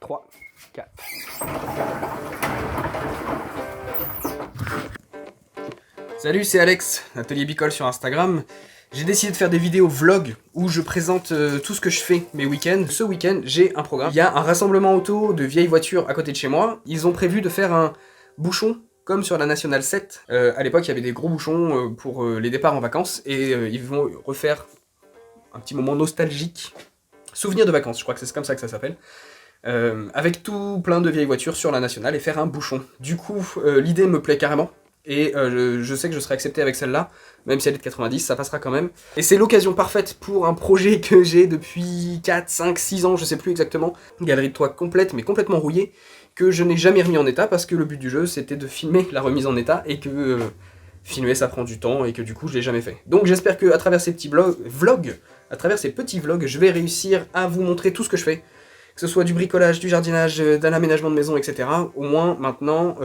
3, 4. Salut, c'est Alex, Atelier Bicole sur Instagram. J'ai décidé de faire des vidéos vlog où je présente tout ce que je fais mes week-ends. Ce week-end, j'ai un programme. Il y a un rassemblement auto de vieilles voitures à côté de chez moi. Ils ont prévu de faire un bouchon comme sur la Nationale 7. À l'époque, il y avait des gros bouchons pour les départs en vacances et ils vont refaire un petit moment nostalgique. Souvenir de vacances, je crois que c'est comme ça que ça s'appelle. Avec tout plein de vieilles voitures sur la Nationale et faire un bouchon. Du coup, l'idée me plaît carrément. Et je sais que je serai accepté avec celle-là, même si elle est de 90, ça passera quand même. Et c'est l'occasion parfaite pour un projet que j'ai depuis 4, 5, 6 ans, je sais plus exactement. Une galerie de toit complète, mais complètement rouillée, que je n'ai jamais remis en état, parce que le but du jeu, c'était de filmer la remise en état, et que filmer, ça prend du temps, et que du coup, je l'ai jamais fait. Donc j'espère qu'à travers ces petits vlogs, je vais réussir à vous montrer tout ce que je fais. Que ce soit du bricolage, du jardinage, d'un aménagement de maison, etc. Au moins, maintenant...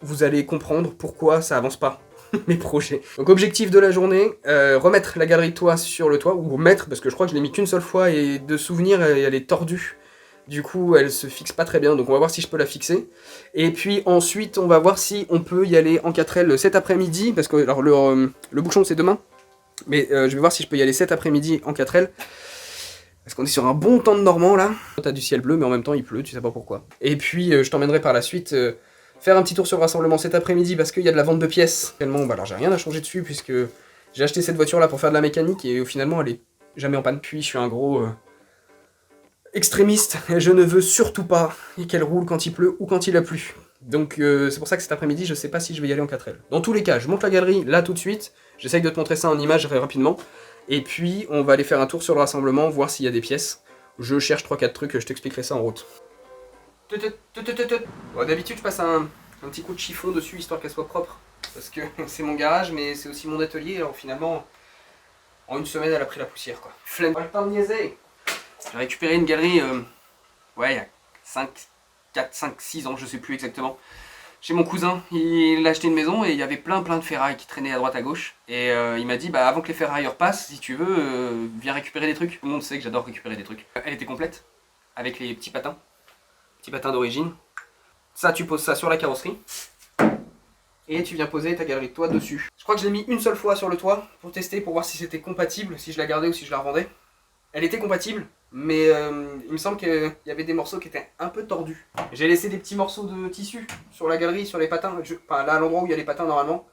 vous allez comprendre pourquoi ça avance pas, mes projets. Donc objectif de la journée, remettre la galerie de toit sur le toit, ou remettre, parce que je crois que je l'ai mis qu'une seule fois, et de souvenir, elle est tordue. Du coup, elle se fixe pas très bien, donc on va voir si je peux la fixer. Et puis ensuite, on va voir si on peut y aller en 4L cet après-midi, parce que alors, le bouchon c'est demain, mais je vais voir si je peux y aller cet après-midi en 4L. Parce qu'on est sur un bon temps de normand là. T'as du ciel bleu, mais en même temps il pleut, tu sais pas pourquoi. Et puis je t'emmènerai par la suite... faire un petit tour sur le rassemblement cet après-midi parce qu'il y a de la vente de pièces. Finalement, bah alors j'ai rien à changer dessus puisque j'ai acheté cette voiture là pour faire de la mécanique et finalement elle est jamais en panne. Puis je suis un gros extrémiste et je ne veux surtout pas qu'elle roule quand il pleut ou quand il a plu. Donc c'est pour ça que cet après-midi je sais pas si je vais y aller en 4L. Dans tous les cas, je monte la galerie là tout de suite. J'essaye de te montrer ça en image très rapidement. Et puis on va aller faire un tour sur le rassemblement, voir s'il y a des pièces. Je cherche 3-4 trucs, je t'expliquerai ça en route. Bon, d'habitude je passe un petit coup de chiffon dessus histoire qu'elle soit propre parce que c'est mon garage mais c'est aussi mon atelier, alors finalement en une semaine elle a pris la poussière quoi. Flemme, pas le temps de niaiser. J'ai récupéré une galerie ouais il y a 6 ans, je sais plus exactement, chez mon cousin. Il a acheté une maison et il y avait plein de ferrailles qui traînaient à droite à gauche et il m'a dit bah avant que les ferrailleurs passent, si tu veux viens récupérer des trucs. Tout le monde sait que j'adore récupérer des trucs. Elle était complète avec les petits patins d'origine. Ça, tu poses ça sur la carrosserie et tu viens poser ta galerie de toit dessus. Je crois que je l'ai mis une seule fois sur le toit pour tester, pour voir si c'était compatible, si je la gardais ou si je la revendais. Elle était compatible, mais il me semble qu'il y avait des morceaux qui étaient un peu tordus. J'ai laissé des petits morceaux de tissu sur la galerie, sur les patins, enfin là à l'endroit où il y a les patins normalement.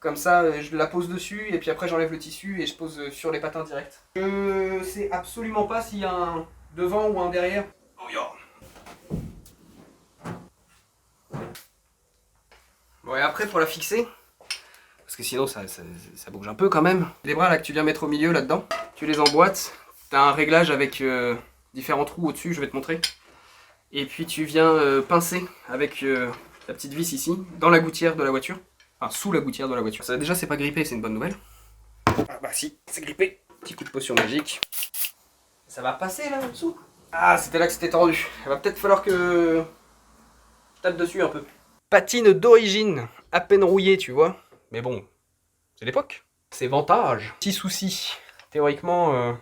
Comme ça, je la pose dessus et puis après j'enlève le tissu et je pose sur les patins direct. Je sais absolument pas s'il y a un devant ou un derrière. Oh yo. Bon et après pour la fixer, parce que sinon ça bouge un peu quand même. Les bras là que tu viens mettre au milieu là-dedans, tu les emboîtes. T'as un réglage avec différents trous au-dessus, je vais te montrer. Et puis tu viens pincer avec la petite vis ici, dans la gouttière de la voiture. Enfin sous la gouttière de la voiture. Ça déjà c'est pas grippé, c'est une bonne nouvelle. Ah bah si, c'est grippé. Petit coup de potion magique. Ça va passer là en dessous. Ah c'était là que c'était tordu. Il va peut-être falloir que je tape dessus un peu. Patine d'origine, à peine rouillée, tu vois. Mais bon, c'est l'époque. C'est vintage. Petit souci. Théoriquement,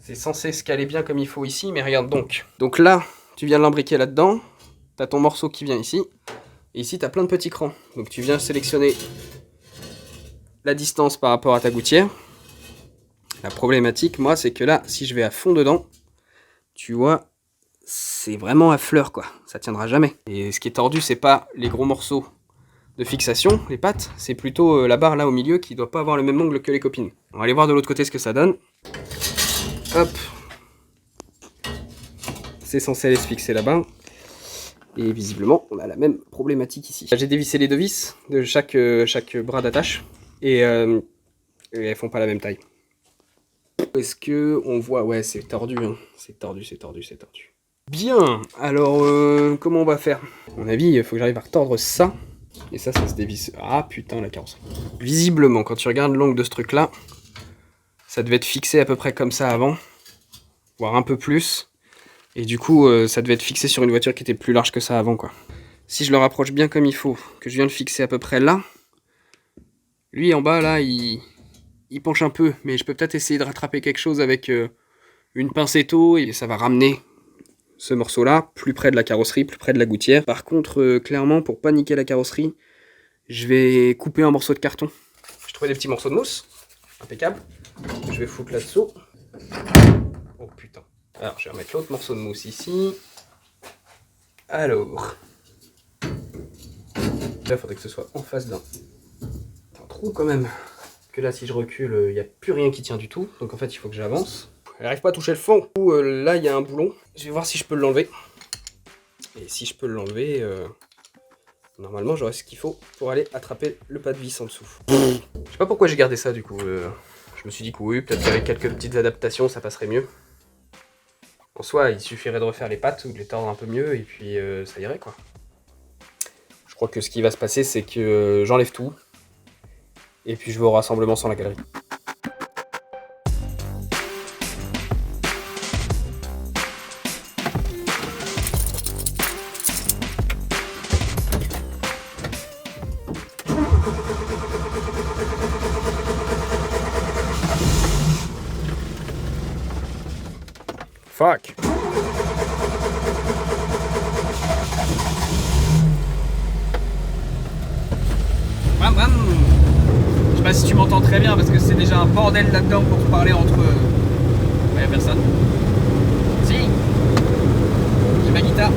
c'est censé se caler bien comme il faut ici, mais regarde donc. Donc là, tu viens l'imbriquer là-dedans. T'as ton morceau qui vient ici. Et ici, t'as plein de petits crans. Donc tu viens sélectionner la distance par rapport à ta gouttière. La problématique, moi, c'est que là, si je vais à fond dedans, tu vois... c'est vraiment à fleur quoi, ça tiendra jamais. Et ce qui est tordu, c'est pas les gros morceaux de fixation, les pattes, c'est plutôt la barre là au milieu qui doit pas avoir le même angle que les copines. On va aller voir de l'autre côté ce que ça donne. Hop. C'est censé aller se fixer là-bas. Et visiblement, on a la même problématique ici. J'ai dévissé les deux vis de chaque bras d'attache. Et elles font pas la même taille. Est-ce que on voit... ouais, c'est tordu, hein. C'est tordu. Bien, alors comment on va faire? À mon avis, il faut que j'arrive à retordre ça. Et ça se dévisse. Ah putain, la carrosserie. Visiblement, quand tu regardes l'angle de ce truc-là, ça devait être fixé à peu près comme ça avant. Voire un peu plus. Et du coup, ça devait être fixé sur une voiture qui était plus large que ça avant, quoi. Si je le rapproche bien comme il faut, que je viens le fixer à peu près là, lui en bas, là, il penche un peu. Mais je peux peut-être essayer de rattraper quelque chose avec une pincetto et ça va ramener ce morceau-là plus près de la carrosserie, plus près de la gouttière. Par contre, clairement, pour pas niquer la carrosserie, je vais couper un morceau de carton. J'ai trouvé des petits morceaux de mousse, impeccable. Je vais foutre là-dessous. Oh putain. Alors, je vais remettre l'autre morceau de mousse ici. Alors. Là, il faudrait que ce soit en face d'un trou quand même. Parce que là, si je recule, il n'y a plus rien qui tient du tout. Donc en fait, il faut que j'avance. Elle n'arrive pas à toucher le fond. Là, il y a un boulon. Je vais voir si je peux l'enlever. Et si je peux l'enlever, normalement, j'aurai ce qu'il faut pour aller attraper le pas de vis en dessous. Je sais pas pourquoi j'ai gardé ça du coup. Je me suis dit que oui, peut-être qu'avec quelques petites adaptations, ça passerait mieux. En soi, il suffirait de refaire les pattes ou de les tordre un peu mieux et puis ça irait quoi. Je crois que ce qui va se passer, c'est que j'enlève tout. Et puis je vais au rassemblement sans la galerie. Fuck. Bam bam. Je sais pas si tu m'entends très bien parce que c'est déjà un bordel là-dedans pour parler entre... Ouais, y'a personne. Si. J'ai ma guitare.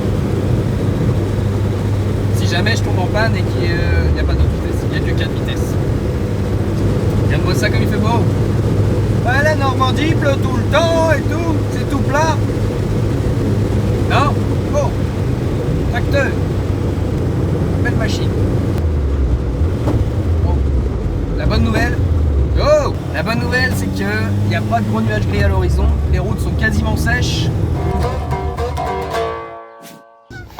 Si jamais je tombe en panne et qu'il n'y a pas d'autre vitesse, il n'y a que 4 vitesses. Regarde-moi ça comme il fait beau. Ouais, la Normandie pleut tout le temps et tout, c'est tout plat. Non. Oh. Tracteur. Belle machine. Bon. La bonne nouvelle. Oh. La bonne nouvelle, c'est qu'il n'y a pas de gros nuages gris à l'horizon. Les routes sont quasiment sèches.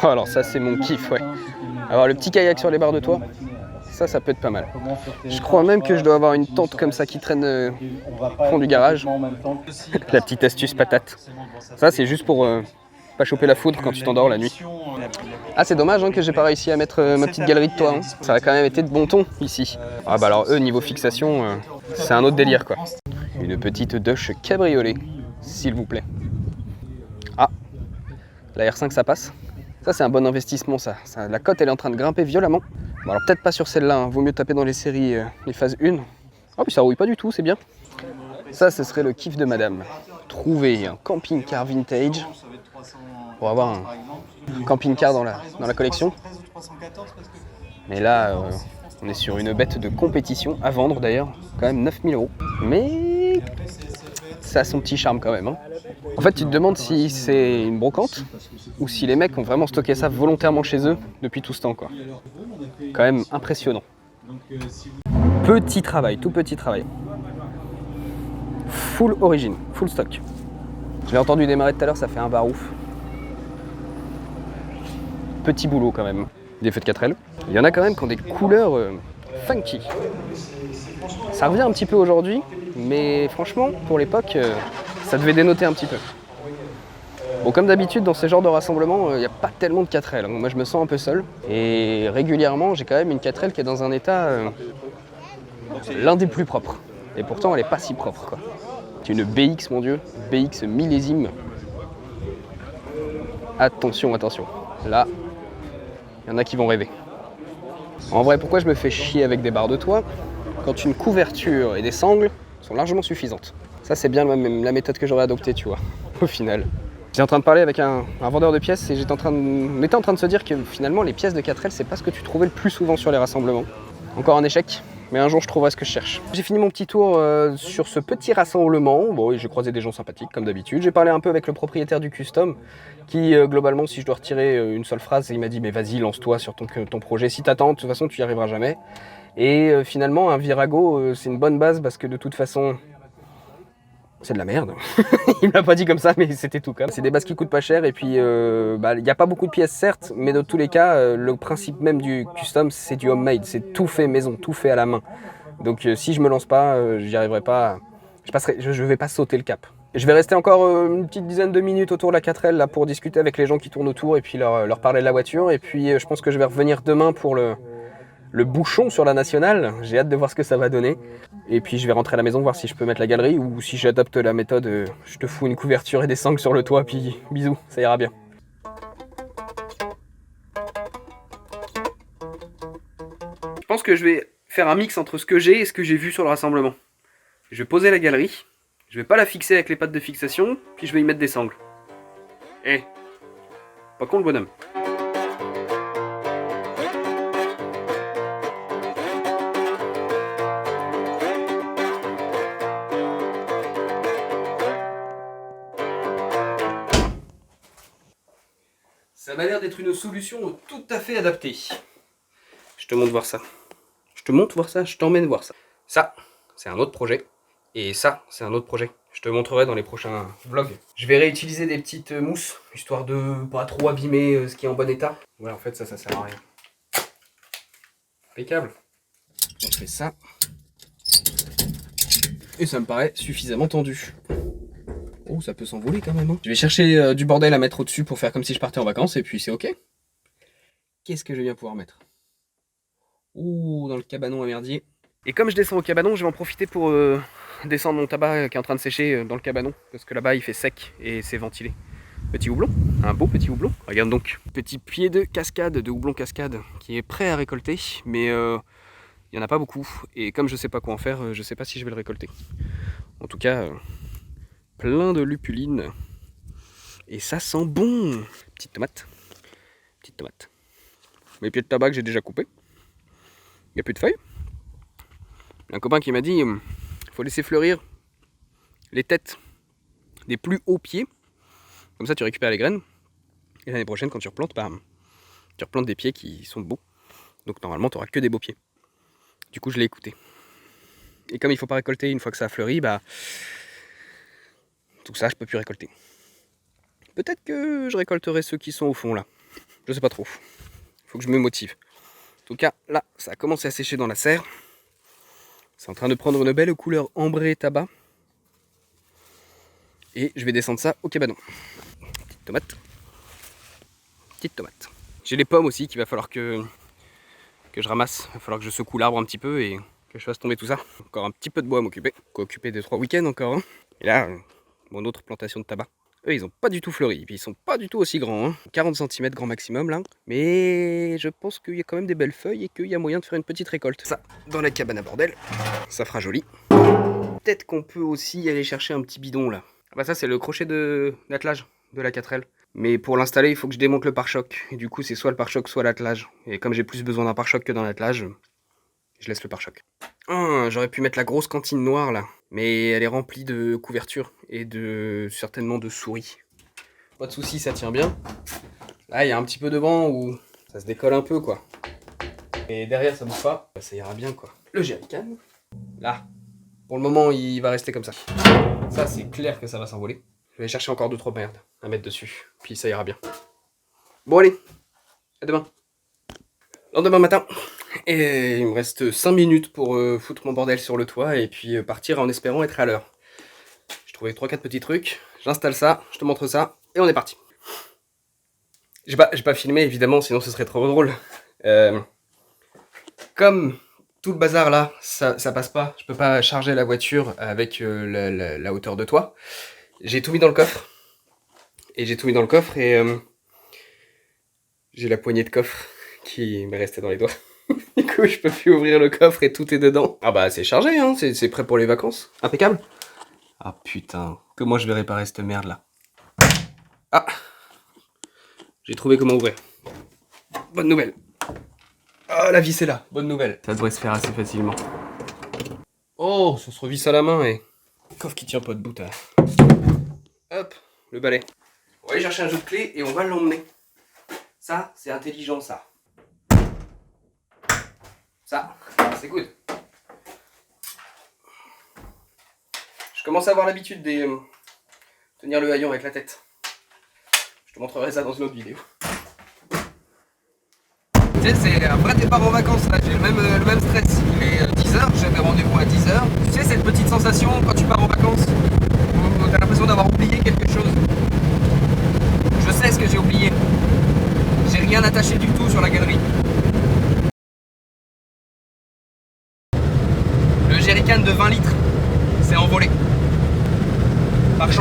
Oh, alors ça, c'est mon kiff, ouais. Avoir le petit kayak sur les barres de toit. Ça peut être pas mal. Je crois même que je dois avoir une tente comme ça qui traîne au fond du garage. La petite astuce patate. Ça, c'est juste pour pas choper la foudre quand tu t'endors la nuit. Ah, c'est dommage hein, que j'ai pas réussi à mettre ma petite galerie de toit. Hein. Ça a quand même été de bon ton ici. Ah bah alors eux, niveau fixation, c'est un autre délire quoi. Une petite douche cabriolet, s'il vous plaît. Ah, la R5 ça passe. Ça c'est un bon investissement ça. La cote elle est en train de grimper violemment. Bon alors peut-être pas sur celle-là, hein. Vaut mieux taper dans les séries, les phases 1. Oh puis ça rouille pas du tout, c'est bien. Ça ce serait le kiff de madame. Trouver un camping-car vintage pour avoir un camping-car dans la collection. Mais là on est sur une bête de compétition à vendre d'ailleurs, quand même 9000 €. Mais ça a son petit charme quand même. Hein. En fait tu te demandes si c'est une brocante ou si les mecs ont vraiment stocké ça volontairement chez eux depuis tout ce temps quoi. Quand même impressionnant. Petit travail, tout petit travail. Full origine, full stock. Je l'ai entendu démarrer tout à l'heure, ça fait un barouf. Petit boulot quand même. Des feux de 4L. Il y en a quand même qui ont des couleurs funky. Ça revient un petit peu aujourd'hui, mais franchement, pour l'époque, ça devait dénoter un petit peu. Bon, comme d'habitude, dans ce genre de rassemblement, il n'y a pas tellement de 4L. Donc, moi, je me sens un peu seul. Et régulièrement, j'ai quand même une 4L qui est dans un état l'un des plus propres. Et pourtant, elle n'est pas si propre, quoi. C'est une BX, mon Dieu. BX millésime. Attention, attention. Là, il y en a qui vont rêver. En vrai, pourquoi je me fais chier avec des barres de toit quand une couverture et des sangles sont largement suffisantes? Ça, c'est bien la méthode que j'aurais adoptée, tu vois, au final. J'étais en train de parler avec un vendeur de pièces et on était en train de se dire que finalement, les pièces de 4L, c'est pas ce que tu trouvais le plus souvent sur les rassemblements. Encore un échec, mais un jour, je trouverai ce que je cherche. J'ai fini mon petit tour sur ce petit rassemblement. Bon, j'ai croisé des gens sympathiques, comme d'habitude. J'ai parlé un peu avec le propriétaire du custom, qui, globalement, si je dois retirer une seule phrase, il m'a dit « Mais vas-y, lance-toi sur ton projet. Si t'attends, de toute façon, tu y arriveras jamais. » Et finalement, un Virago, c'est une bonne base parce que de toute façon, c'est de la merde. Il me l'a pas dit comme ça, mais c'était tout cas. C'est des bases qui coûtent pas cher et puis il n'y a pas beaucoup de pièces certes, mais dans tous les cas, le principe même du custom, c'est du homemade, c'est tout fait maison, tout fait à la main. Donc si je me lance pas, j'y arriverai pas. Je vais pas sauter le cap. Je vais rester encore une petite dizaine de minutes autour de la 4L là pour discuter avec les gens qui tournent autour et puis leur parler de la voiture. Et puis je pense que je vais revenir demain pour le bouchon sur la nationale. J'ai hâte de voir ce que ça va donner. Et puis je vais rentrer à la maison voir si je peux mettre la galerie ou si j'adopte la méthode je te fous une couverture et des sangles sur le toit puis bisous, ça ira bien. Je pense que je vais faire un mix entre ce que j'ai et ce que j'ai vu sur le rassemblement. Je vais poser la galerie, je vais pas la fixer avec les pattes de fixation, puis je vais y mettre des sangles. Eh, pas con le bonhomme. Ça m'a l'air d'être une solution tout à fait adaptée. Je te montre voir ça. Je te montre voir ça, je t'emmène voir ça. Ça, c'est un autre projet. Et ça, c'est un autre projet. Je te montrerai dans les prochains vlogs. Je vais réutiliser des petites mousses, histoire de pas trop abîmer ce qui est en bon état. Ouais, en fait, ça sert à rien. Impeccable. On fait ça. Et ça me paraît suffisamment tendu. Oh, ça peut s'envoler quand même. Hein. Je vais chercher du bordel à mettre au-dessus pour faire comme si je partais en vacances, et puis c'est ok. Qu'est-ce que je vais bien pouvoir mettre? Ouh, dans le cabanon à merdier. Et comme je descends au cabanon, je vais en profiter pour descendre mon tabac qui est en train de sécher dans le cabanon, parce que là-bas il fait sec et c'est ventilé. Petit houblon, un beau petit houblon. Regarde donc, petit pied de cascade, de houblon cascade, qui est prêt à récolter, mais il n'y en a pas beaucoup. Et comme je sais pas quoi en faire, je sais pas si je vais le récolter. En tout cas, plein de lupuline. Et ça sent bon. Petite tomate. Petite tomate. Mes pieds de tabac que j'ai déjà coupés. Il n'y a plus de feuilles. Un copain qui m'a dit faut laisser fleurir les têtes des plus hauts pieds. Comme ça tu récupères les graines. Et l'année prochaine quand tu replantes, bah, tu replantes des pieds qui sont beaux. Donc normalement tu n'auras que des beaux pieds. Du coup je l'ai écouté. Et comme il ne faut pas récolter une fois que ça a fleuri, bah tout ça je peux plus récolter. Peut-être que je récolterai ceux qui sont au fond là. Je sais pas trop. Faut que je me motive. En tout cas, là, ça a commencé à sécher dans la serre. C'est en train de prendre une belle couleur ambrée tabac. Et je vais descendre ça au cabanon. Petite tomate. Petite tomate. J'ai les pommes aussi qu'il va falloir que je ramasse. Il va falloir que je secoue l'arbre un petit peu et que je fasse tomber tout ça. Encore un petit peu de bois à m'occuper. Quoi occuper 2-3 week-ends encore. Hein. Et là, mon autre plantation de tabac. Eux, ils ont pas du tout fleuri, puis ils sont pas du tout aussi grands, hein. 40 cm grand maximum là. Mais je pense qu'il y a quand même des belles feuilles et qu'il y a moyen de faire une petite récolte. Ça, dans la cabane à bordel, ça fera joli. Peut-être qu'on peut aussi aller chercher un petit bidon là. Ah bah ça c'est le crochet d'attelage de la 4L. Mais pour l'installer, il faut que je démonte le pare-choc. Et du coup, c'est soit le pare-choc, soit l'attelage. Et comme j'ai plus besoin d'un pare-choc que d'un attelage, je laisse le pare-choc. Ah, j'aurais pu mettre la grosse cantine noire là. Mais elle est remplie de couvertures et certainement de souris. Pas de soucis, ça tient bien. Là, il y a un petit peu de vent où ça se décolle un peu quoi. Et derrière, ça bouge pas. Ça ira bien quoi. Le jerrycan. Là. Pour le moment, il va rester comme ça. Ça, c'est clair que ça va s'envoler. Je vais chercher encore 2-3 merdes à mettre dessus. Puis ça ira bien. Bon allez. À demain. Lendemain matin. Et il me reste 5 minutes pour foutre mon bordel sur le toit et puis partir en espérant être à l'heure. J'ai trouvé 3-4 petits trucs, j'installe ça, je te montre ça, et on est parti. J'ai pas filmé évidemment, sinon ce serait trop drôle. Comme tout le bazar là, ça passe pas, je peux pas charger la voiture avec la hauteur de toit. J'ai tout mis dans le coffre. Et j'ai la poignée de coffre qui m'est restée dans les doigts. Du coup, je peux plus ouvrir le coffre et tout est dedans. Ah bah, c'est chargé, hein, c'est prêt pour les vacances. Impeccable. Ah putain, comment je vais réparer cette merde là? Ah, j'ai trouvé comment ouvrir. Bonne nouvelle. Ah, la vis est là, bonne nouvelle. Ça devrait se faire assez facilement. Oh, ça se revisse à la main et... Coffre qui tient pas debout, hein. Hop, le balai. On va aller chercher un jeu de clés et on va l'emmener. Ça, c'est intelligent ça. Ça, c'est good. Je commence à avoir l'habitude de tenir le haillon avec la tête. Je te montrerai ça dans une autre vidéo. Tu sais, c'est un vrai départ en vacances là, j'ai le même stress. Il est 10h, j'avais rendez-vous à 10h. Tu sais, cette petite sensation quand tu pars en vacances, où t'as l'impression d'avoir oublié quelque chose. Je sais ce que j'ai oublié. J'ai rien attaché du tout sur la galerie.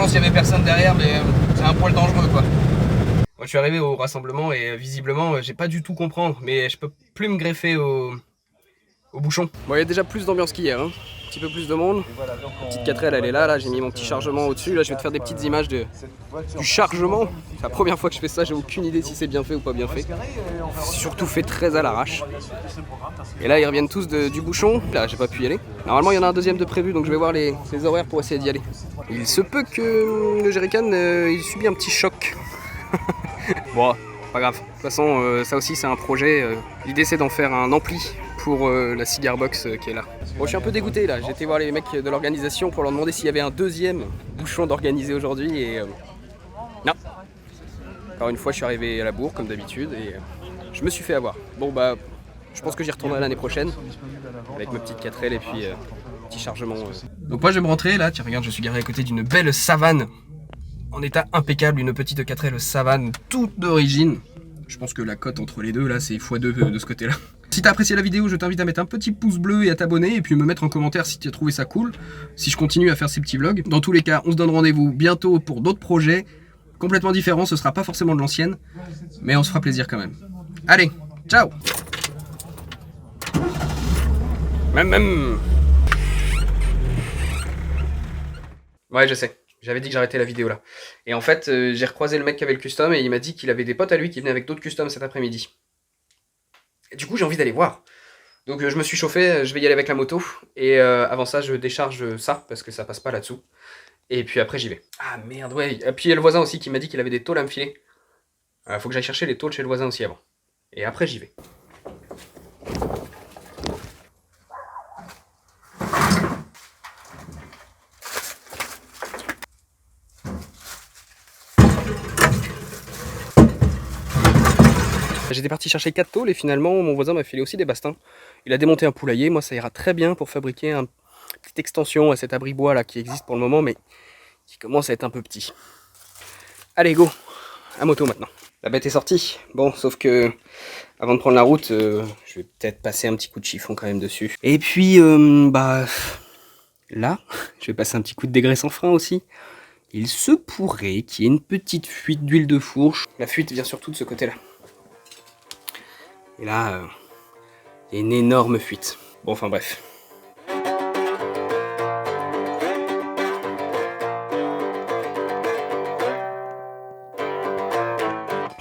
s'il y avait personne derrière, mais c'est un poil dangereux quoi. Moi je suis arrivé au rassemblement et visiblement j'ai pas du tout comprendre, mais je peux plus me greffer au bouchon. Bon, il y a déjà plus d'ambiance qu'hier, hein. Un petit peu plus de monde. La petite 4L elle est là, j'ai mis mon petit chargement au-dessus. Là je vais te faire des petites images du chargement. C'est la première fois que je fais ça, j'ai aucune idée si c'est bien fait ou pas bien fait. Surtout fait très à l'arrache. Et là ils reviennent tous du bouchon. Là j'ai pas pu y aller. Normalement il y en a un deuxième de prévu, donc je vais voir les horaires pour essayer d'y aller. Il se peut que le jerrycan il subit un petit choc. Bon, pas grave. De toute façon, ça aussi c'est un projet. L'idée c'est d'en faire un ampli pour la cigar box qui est là. Bon, je suis un peu dégoûté là. J'ai été voir les mecs de l'organisation pour leur demander s'il y avait un deuxième bouchon d'organiser aujourd'hui et non. Encore une fois, je suis arrivé à la bourre comme d'habitude et je me suis fait avoir. Bon bah, je pense que j'y retournerai l'année prochaine avec ma petite 4L et puis petit chargement. Donc moi je vais me rentrer là. Tiens, regarde, je suis garé à côté d'une belle savane. En état impeccable, une petite 4L savane toute d'origine. Je pense que la cote entre les deux là c'est x2 de ce côté là. Si t'as apprécié la vidéo, je t'invite à mettre un petit pouce bleu et à t'abonner et puis me mettre en commentaire si tu as trouvé ça cool, si je continue à faire ces petits vlogs. Dans tous les cas, on se donne rendez-vous bientôt pour d'autres projets complètement différents, ce sera pas forcément de l'ancienne, mais on se fera plaisir quand même. Allez, ciao. Même. Ouais, je sais. J'avais dit que j'arrêtais la vidéo là. Et en fait, j'ai recroisé le mec qui avait le custom et il m'a dit qu'il avait des potes à lui qui venaient avec d'autres customs cet après-midi. Et du coup, j'ai envie d'aller voir. Donc je me suis chauffé, je vais y aller avec la moto. Et avant ça, je décharge ça parce que ça passe pas là-dessous. Et puis après, j'y vais. Ah merde, ouais. Et puis il y a le voisin aussi qui m'a dit qu'il avait des tôles à me filer. Faut que j'aille chercher les tôles chez le voisin aussi avant. Et après, j'y vais. J'étais parti chercher 4 tôles et finalement mon voisin m'a filé aussi des bastins. Il a démonté un poulailler, moi ça ira très bien pour fabriquer une petite extension à cet abri bois là qui existe pour le moment mais qui commence à être un peu petit. Allez go, à moto maintenant. La bête est sortie, bon sauf que avant de prendre la route, je vais peut-être passer un petit coup de chiffon quand même dessus. Et puis bah là, je vais passer un petit coup de dégraissant frein aussi. Il se pourrait qu'il y ait une petite fuite d'huile de fourche. La fuite vient surtout de ce côté là. Et là, il y a une énorme fuite. Bon, enfin bref.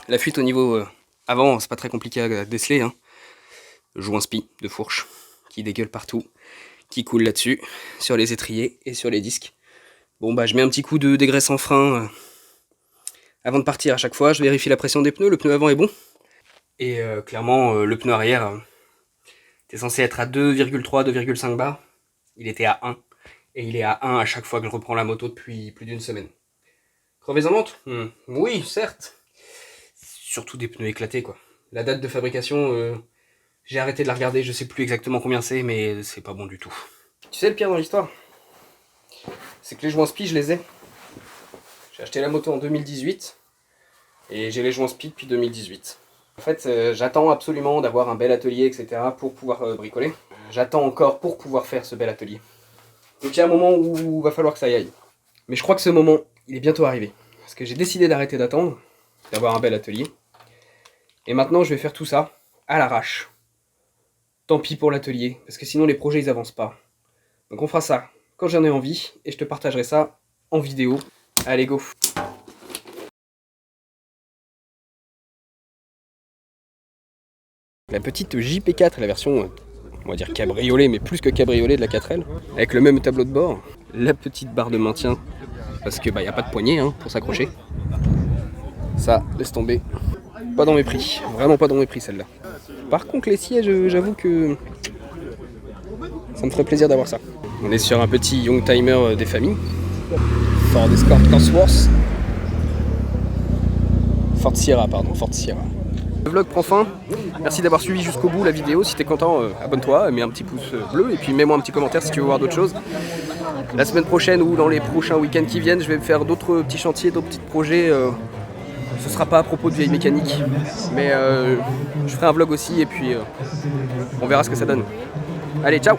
La fuite au niveau avant, c'est pas très compliqué à déceler. Hein. Joint spi de fourche qui dégueule partout, qui coule là-dessus, sur les étriers et sur les disques. Bon, bah je mets un petit coup de dégraissant frein avant de partir à chaque fois. Je vérifie la pression des pneus. Le pneu avant est bon. Et clairement, le pneu arrière était censé être à 2,3, 2,5 bars. Il était à 1. Et il est à 1 à chaque fois que je reprends la moto depuis plus d'une semaine. Crevaison lente ? Oui, certes. Surtout des pneus éclatés, quoi. La date de fabrication, j'ai arrêté de la regarder. Je sais plus exactement combien c'est, mais c'est pas bon du tout. Tu sais le pire dans l'histoire ? C'est que les joints spi, je les ai. J'ai acheté la moto en 2018. Et j'ai les joints spi depuis 2018. En fait, j'attends absolument d'avoir un bel atelier, etc. pour pouvoir bricoler. J'attends encore pour pouvoir faire ce bel atelier. Donc il y a un moment où il va falloir que ça y aille. Mais je crois que ce moment, il est bientôt arrivé. Parce que j'ai décidé d'arrêter d'attendre, d'avoir un bel atelier. Et maintenant, je vais faire tout ça à l'arrache. Tant pis pour l'atelier, parce que sinon les projets, ils avancent pas. Donc on fera ça quand j'en ai envie, et je te partagerai ça en vidéo. Allez, go! La petite JP4, la version, on va dire cabriolet, mais plus que cabriolet de la 4L, avec le même tableau de bord, la petite barre de maintien, parce que bah y a pas de poignée hein, pour s'accrocher. Ça, laisse tomber. Pas dans mes prix, vraiment pas dans mes prix celle-là. Par contre les sièges, j'avoue que ça me ferait plaisir d'avoir ça. On est sur un petit Youngtimer des familles, Ford Escort Cosworth. Ford Sierra, pardon, Ford Sierra. Le vlog prend fin, merci d'avoir suivi jusqu'au bout la vidéo, si t'es content abonne-toi, mets un petit pouce bleu et puis mets-moi un petit commentaire si tu veux voir d'autres choses. La semaine prochaine ou dans les prochains week-ends qui viennent, je vais faire d'autres petits chantiers, d'autres petits projets, ce sera pas à propos de vieilles mécaniques, mais je ferai un vlog aussi et puis on verra ce que ça donne. Allez, ciao!